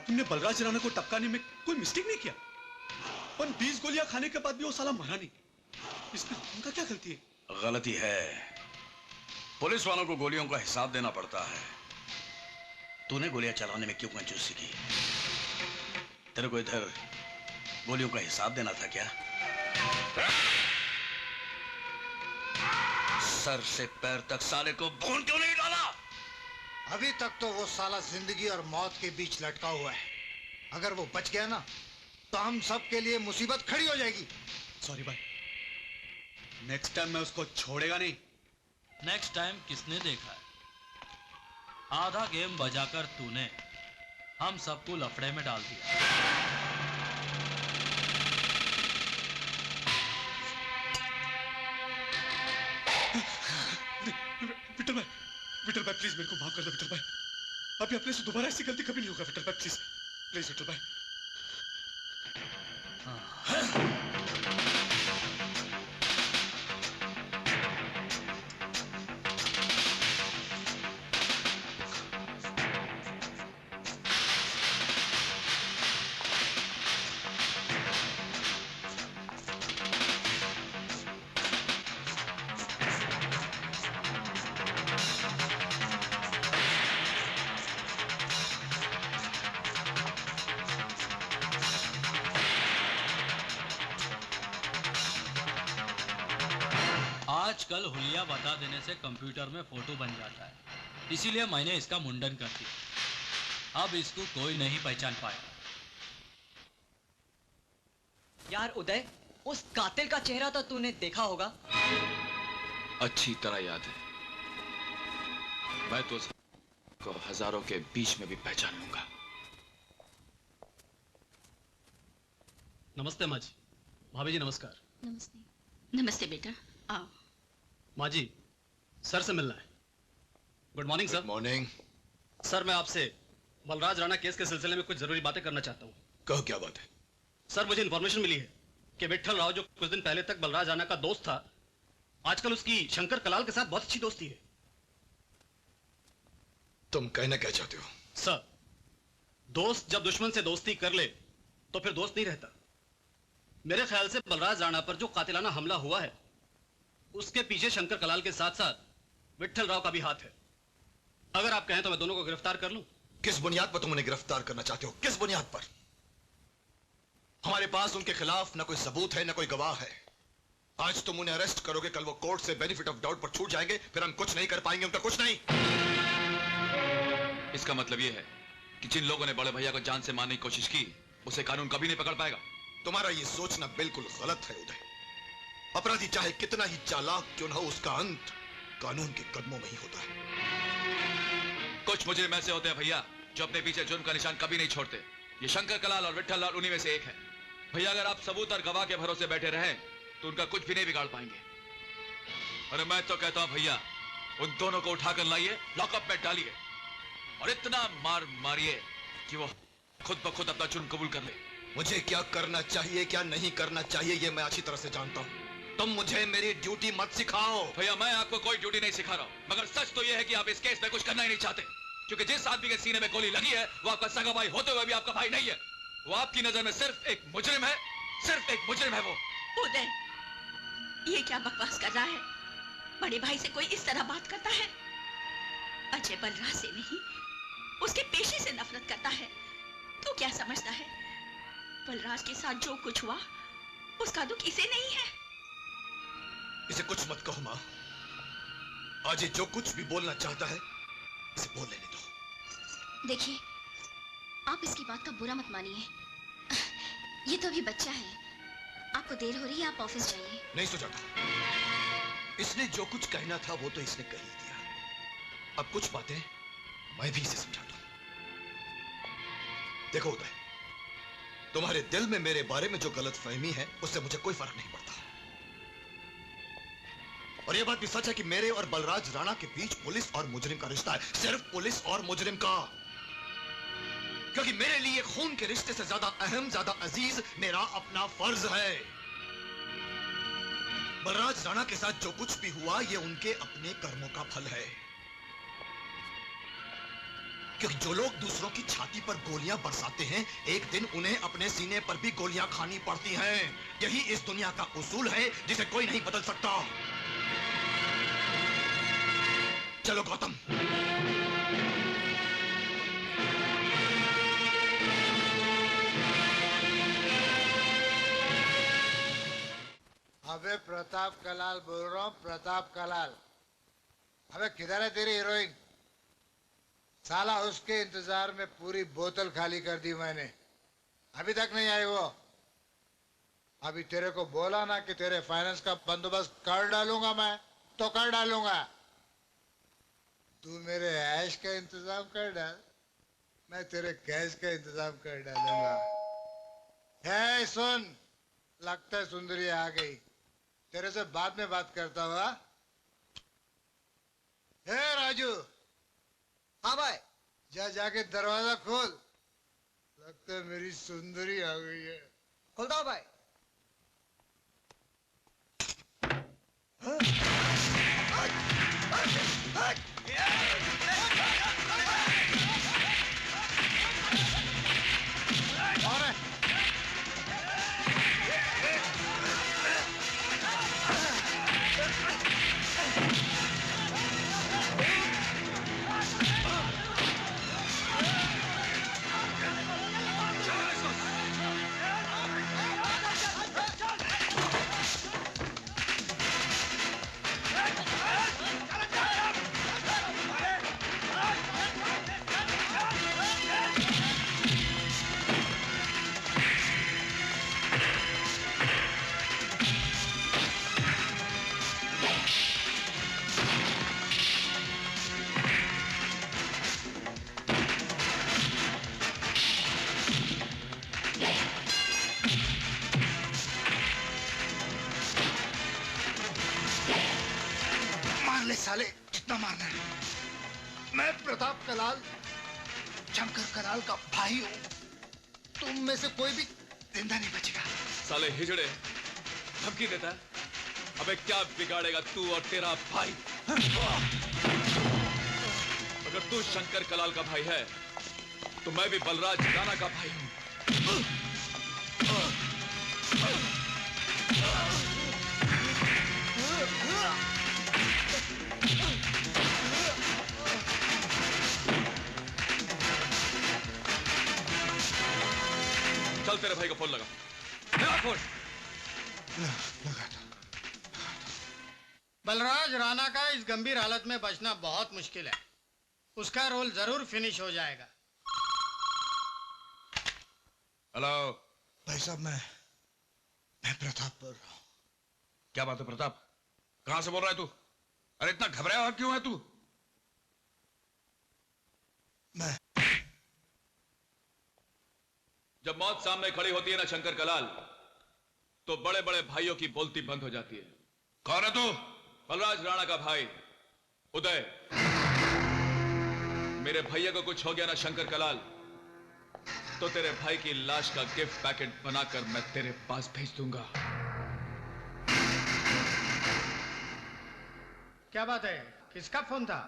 तुमने बलराज राणा को टपकाने में कोई मिस्टेक नहीं किया, पर 20 गोलियां खाने के बाद भी वो साला मरा नहीं। इसमें उनका क्या गलती है? गलती है, पुलिस वालों को गोलियों का हिसाब देना पड़ता है। तूने गोलियां चलाने में क्यों कंजूसी की? तेरे को इधर गोलियों का हिसाब देना था क्या? सर से पैर तक साले को भून क्यों नहीं डाला? अभी तक तो वो साला जिंदगी और मौत के बीच लटका हुआ है। अगर वो बच गया ना तो हम सब के लिए मुसीबत खड़ी हो जाएगी। सॉरी भाई, नेक्स्ट टाइम मैं उसको छोड़ेगा नहीं। नेक्स्ट टाइम किसने देखा है? आधा गेम बजाकर तूने हम सबको लफड़े में डाल दिया। विठल भाई प्लीज मेरे को माफ कर दो विठल भाई। अभी अपने से दोबारा ऐसी गलती कभी नहीं होगा विठल भाई, प्लीज प्लीज विठल भाई। आजकल हुलिया बता देने से कंप्यूटर में फोटो बन जाता है, इसीलिए मैंने इसका मुंडन कर दिया। अब इसको कोई नहीं पहचान पाएगा। यार उदय, उस कातिल का चेहरा तो तूने देखा होगा। अच्छी तरह याद है। मैं तो उसको हजारों के बीच में भी पहचान लूंगा। नमस्ते माँ जी। भाभी जी नमस्कार। नमस्ते। नमस्ते बेटा, आओ। माँ जी, सर से मिलना है। Good morning sir. Morning. Sir मैं आपसे बलराज राणा केस के सिलसिले में कुछ जरूरी बातें करना चाहता हूँ। कहो क्या बात है? सर मुझे इन्फॉर्मेशन मिली है कि विठल राव जो कुछ दिन पहले तक बलराज राणा का दोस्त था, आजकल उसकी शंकर कलाल के साथ बहुत अच्छी दोस्ती है। तुम कहना क्या चाहते हो? सर, दोस्त जब दुश्मन से दोस्ती कर ले तो फिर दोस्त नहीं रहता। मेरे ख्याल से बलराज राणा पर जो कातिलाना हमला हुआ है उसके पीछे शंकर कलाल के साथ साथ विठल राव का भी हाथ है। अगर आप कहें तो मैं दोनों को गिरफ्तार कर लूं। किस बुनियाद पर तुम उन्हें गिरफ्तार करना चाहते हो? किस बुनियाद पर? हमारे पास उनके खिलाफ न कोई सबूत है न कोई गवाह है। आज तुम उन्हें अरेस्ट करोगे, कल वो कोर्ट से बेनिफिट ऑफ डाउट पर छूट जाएंगे, फिर हम कुछ नहीं कर पाएंगे, उनका कुछ नहीं। इसका मतलब यह है कि जिन लोगों ने बड़े भैया को जान से मारने की कोशिश की उसे कानून कभी नहीं पकड़ पाएगा। तुम्हारा यह सोचना बिल्कुल गलत है उदय। अपराधी चाहे कितना ही चालाक क्यों न हो, उसका अंत कानून के कदमों में ही होता है। कुछ मुजरिम ऐसे होते हैं भैया जो अपने पीछे जुर्म का निशान कभी नहीं छोड़ते। ये शंकर कलाल और विठल लाल उन्हीं में से एक है। भैया अगर आप सबूत और गवाह के भरोसे बैठे रहें तो उनका कुछ भी नहीं बिगाड़ पाएंगे। अरे मैं तो कहता हूं भैया, उन दोनों को उठाकर लाइए, लॉकअप में डालिए और इतना मार मारिए कि वो खुद ब खुद अपना जुर्म कबूल कर ले। मुझे क्या करना चाहिए क्या नहीं करना चाहिए ये मैं अच्छी तरह से जानता हूं। तुम मुझे मेरी ड्यूटी मत सिखाओ। भैया मैं आपको कोई ड्यूटी नहीं सिखा रहा हूं, मगर सच तो यह है कि आप इस केस में कुछ करना ही नहीं चाहते, क्योंकि जिस आदमी के सीने में गोली लगी है वो आपका सगा भाई होते हुए भी आपका भाई नहीं है। वो आपकी नजर में सिर्फ एक मुजरिम है, सिर्फ एक मुजरिम है वो। उदय, ये क्या बकवास कर रहा है? बड़े भाई से कोई इस तरह बात करता है? अजय बलराज से नहीं, उसके पेशे से नफरत करता है। तू क्या समझता है? बलराज के साथ जो कुछ हुआ उसका दुख इसे नहीं है? इसे कुछ मत कहो मां। आज ये जो कुछ भी बोलना चाहता है इसे बोल लेने दो। देखिए, आप इसकी बात का बुरा मत मानिए। ये तो अभी बच्चा है। आपको देर हो रही है, आप ऑफिस जाइए। नहीं सुजाता, इसने जो कुछ कहना था वो तो इसने कह ही दिया। अब कुछ बातें मैं भी इसे समझाता हूं। देखो उदय, तुम्हारे दिल में मेरे बारे में जो गलतफहमी है उससे मुझे कोई फर्क नहीं पड़ता। और यह बात भी सच है कि मेरे और बलराज राणा के बीच पुलिस और मुजरिम का रिश्ता है, सिर्फ पुलिस और मुजरिम का। क्योंकि मेरे लिए खून के रिश्ते से ज्यादा अहम, ज्यादा अजीज मेरा अपना फर्ज है। बलराज राणा के साथ जो कुछ भी हुआ ये उनके अपने कर्मों का फल है। क्योंकि जो लोग दूसरों की छाती पर गोलियां बरसाते हैं, एक दिन उन्हें अपने सीने पर भी गोलियां खानी पड़ती हैं। यही इस दुनिया का उसूल है जिसे कोई नहीं बदल सकता। चलो गौतम। अबे प्रताप कलाल बोल रहा हूँ, प्रताप कलाल। अबे किधर है तेरी हीरोइन? साला उसके इंतजार में पूरी बोतल खाली कर दी मैंने, अभी तक नहीं आई वो। अभी तेरे को बोला ना कि तेरे फाइनेंस का बंदोबस्त कर डालूंगा मैं, तो कर डालूंगा। तू मेरे ऐश का इंतजाम कर डाल, मैं तेरे कैश का इंतजाम कर डालूंगा। है सुन, लगता है सुंदरी आ गई, तेरे से बाद में बात करता हुआ। हे राजू। हाँ भाई। जा जाके दरवाजा खोल, लगता है मेरी सुंदरी आ गई है। खोलता हूँ भाई। साले कितना मारना है? मैं प्रताप कलाल, शंकर कलाल का भाई हूँ। तुम में से कोई भी जिंदा नहीं बचेगा। साले हिजड़े, धमकी देता है? अबे क्या बिगाड़ेगा तू और तेरा भाई? अगर तू शंकर कलाल का भाई है, तो मैं भी बलराज राणा का भाई हूँ। चल तेरे भाई को फोन लगा। लगा फोन। लगा था। बलराज राणा का इस गंभीर हालत में बचना बहुत मुश्किल है। उसका रोल जरूर फिनिश हो जाएगा। हेलो भाई साहब, मैं प्रताप बोल रहा हूँ। क्या बात है प्रताप? कहां से बोल रहा है तू? अरे इतना घबराया हुआ क्यों है तू? मैं जब मौत सामने खड़ी होती है ना शंकर कलाल, तो बड़े बड़े भाइयों की बोलती बंद हो जाती है। कौन है तू? बलराज राणा का भाई उदय। मेरे भैया को कुछ हो गया ना शंकर कलाल, तो तेरे भाई की लाश का गिफ्ट पैकेट बनाकर मैं तेरे पास भेज दूंगा। क्या बात है? किसका फोन था?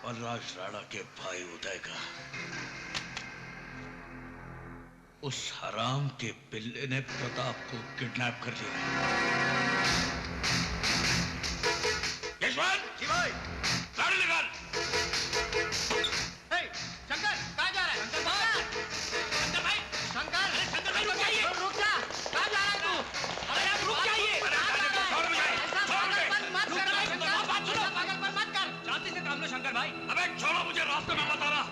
बलराज राणा के भाई उदय का। उस हराम के पिल्ले ने प्रताप को किडनैप कर लिया। यशवंत जी भाई, गाड़ी निकाल। शंकर कहाँ जा रहा है? शंकर भाई, शंकर भाई रुक जाइए। रुक जा, कहाँ जा रहा है तू? अरे आप रुक जाइए। ऐसा पागलपन मत कर शंकर, पागलपन मत कर। शांति से काम लो शंकर भाई। अबे छोड़ो मुझे, रास्ते में मत आना।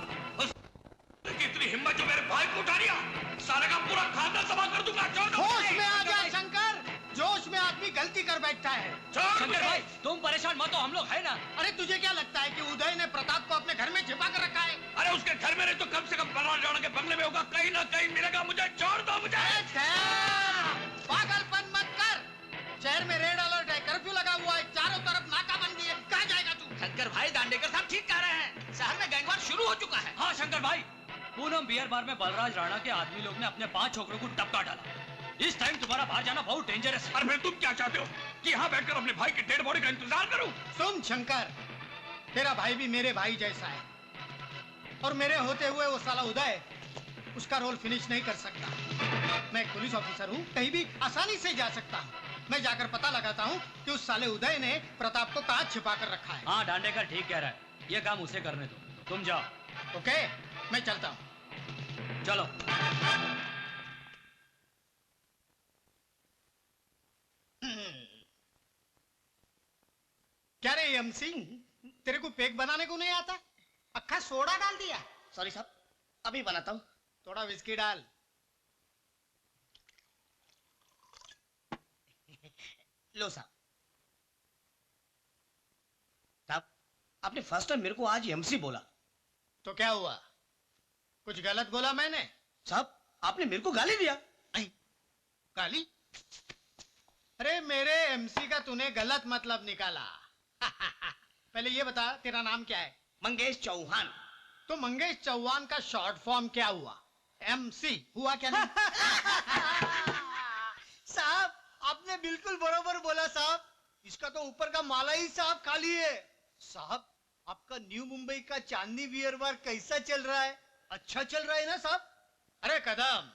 इतनी हिम्मत जो मेरे भाई को उठा लिया, सारे का पूरा खानदान तबाह कर दूंगा। होश में आ जा शंकर, जोश में आदमी गलती कर बैठता है। शंकर भाई तुम परेशान मत हो, हम लोग है ना। अरे तुझे क्या लगता है कि उदय ने प्रताप को अपने घर में छिपा कर रखा है? अरे उसके घर में नहीं तो कम से कम बलराज राणा के बंगले में होगा, कहीं ना कहीं मिलेगा। मुझे छोड़ दो मुझे। पागलपन मत कर। शहर में रेड अलर्ट है, कर्फ्यू लगा हुआ है, चारों तरफ नाकाबंदी है। कहाँ जाएगा तू? शंकर भाई दांडेकर साहब ठीक कह रहे हैं, शहर में गैंगवार शुरू हो चुका है। हाँ शंकर भाई, पूनम बियर बार में बलराज राणा के आदमी लोग ने अपने 5 छोकरों को टपका डाला। इस टाइम तुम्हारा बाहर जाना बहुत डेंजरस है। और फिर तुम क्या चाहते हो कि यहाँ बैठकर अपने भाई की डेड बॉडी का इंतजार करूं? सुन शंकर, तेरा भाई भी मेरे भाई जैसा है। और मेरे होते हुए वो साला उदय उसका रोल फिनिश नहीं कर सकता। मैं एक पुलिस ऑफिसर हूँ, कहीं भी आसानी से जा सकता हूँ। मैं जाकर पता लगाता हूँ कि उस साले उदय ने प्रताप को कहाँ छिपा कर रखा है। हाँ दांडेकर ठीक कह रहा है, ये काम उसे करने दो, तुम जाओ। ओके, मैं चलता हूँ। चलो। क्या रे एम सिंह, तेरे को पेक बनाने को नहीं आता? अक्खा सोडा डाल दिया। सॉरी साहब, अभी बनाता हूँ। थोड़ा विस्की डाल। लो साहब। साहब, आपने फर्स्ट टाइम मेरे को आज एमसी बोला। तो क्या हुआ? कुछ गलत बोला मैंने? साहब, आपने मेरे को गाली दिया। गाली? अरे मेरे एमसी का तूने गलत मतलब निकाला। पहले ये बता, तेरा नाम क्या है? मंगेश चौहान। तो मंगेश चौहान का शॉर्ट फॉर्म क्या हुआ? एमसी हुआ क्या नहीं? साहब, आपने बिल्कुल बरोबर बोला साहब। इसका तो ऊपर का माला ही साहब खाली है। साहब, आपका न्यू मुंबई का चांदनी बियर बार कैसा चल रहा है? अच्छा चल रहा है ना साहब? अरे कदम,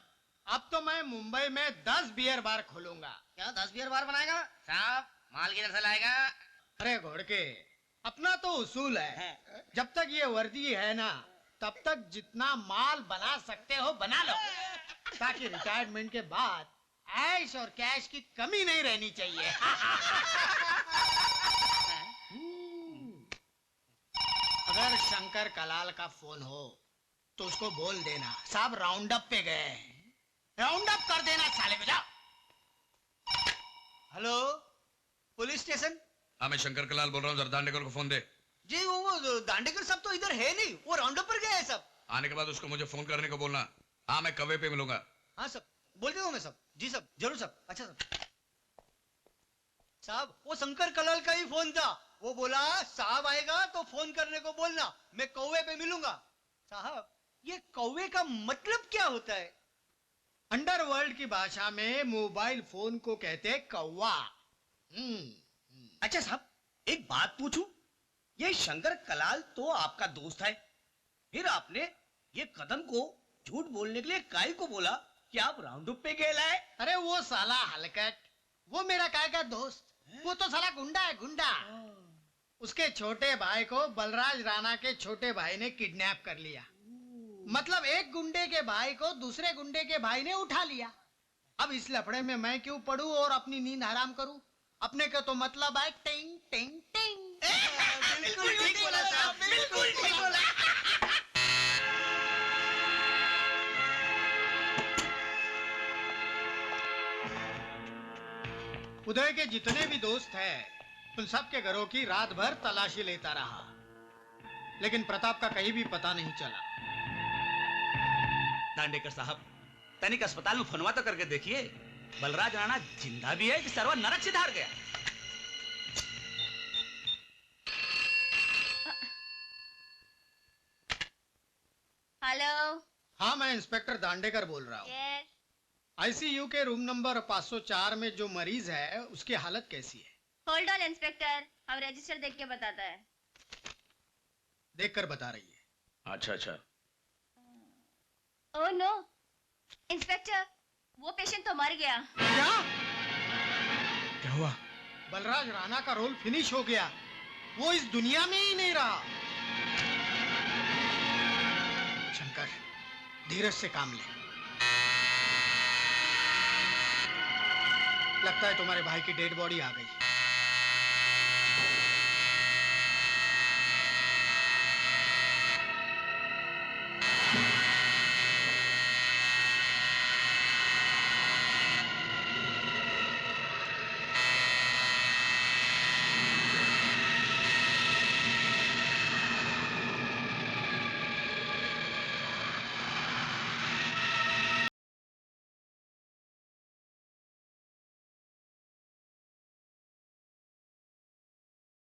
अब तो मैं मुंबई में 10 बियर बार खोलूंगा। क्या 10 बियर बार बनाएगा? साहब, माल किधर से लाएगा? अरे घोड़के, अपना तो उसूल है, जब तक ये वर्दी है ना तब तक जितना माल बना सकते हो बना लो, ताकि रिटायरमेंट के बाद ऐश और कैश की कमी नहीं रहनी चाहिए। अगर शंकर कलाल का फोन हो तो उसको बोल देना साहब राउंड अप पे गए हैं, राउंड अप कर देना साले को। जाओ। Hello, police station. हाँ, मैं शंकर कलाल बोल रहा हूँ, जरा दांडेकर को फोन दे। जी वो दांडेकर सब तो इधर है नहीं, वो राउंड अप पर गए हैं सब। आने के बाद उसको मुझे फोन करने को बोलना। हाँ, मैं कवे पे मिलूंगा। हाँ सब, बोल देता हूँ मैं सब। जी सब, जरूर सब। अच्छा सब। साहब, वो शंकर कलाल का ही फोन था, वो बोला साहब आएगा तो फोन करने को बोलना, मैं कौवे पे मिलूंगा। साहब, ये कौवे का मतलब क्या होता है? अंडरवर्ल्ड की भाषा में मोबाइल फोन को कहते हैं कौवा। अच्छा साहब, एक बात पूछूं? ये शंकर कलाल तो आपका दोस्त है, फिर आपने ये कदम को झूठ बोलने के लिए काहे को बोला कि आप राउंड अप पे गए लाए? अरे वो साला हलकट, वो मेरा काय का दोस्त, वो तो साला गुंडा है, गुंडा। उसके छोटे भाई को बलराज राणा के छोटे भाई ने किडनैप कर लिया। मतलब एक गुंडे के भाई को दूसरे गुंडे के भाई ने उठा लिया। अब इस लफड़े में मैं क्यों पढ़ूं और अपनी नींद हराम करूं? अपने का तो मतलब है टिंग टिंग टिंग। बिल्कुल ठीक बोला साहब, बिल्कुल ठीक बोला। उदय के जितने भी दोस्त हैं, उन सब के घरों की रात भर तलाशी लेता रहा, लेकिन प्रताप का कहीं भी पता नहीं चला। दांडेकर साहब, तनिक अस्पताल में फोनवा तो करके देखिए, बलराज राणा जिंदा भी है कि सर्वा नरक से धार गया। हेलो। हाँ, मैं इंस्पेक्टर दांडेकर बोल रहा हूँ। यस। आईसीयू के रूम नंबर 504 में जो मरीज है उसकी हालत कैसी है? होल्ड ऑन इंस्पेक्टर, हम रजिस्टर देख के बताता है। देखकर बता रही है। अच्छा अच्छा। ओह नो इंस्पेक्टर, वो पेशेंट तो मर गया। क्या? क्या हुआ? बलराज राणा का रोल फिनिश हो गया, वो इस दुनिया में ही नहीं रहा। शंकर, धीरज से काम ले। लगता है तुम्हारे भाई की डेड बॉडी आ गई।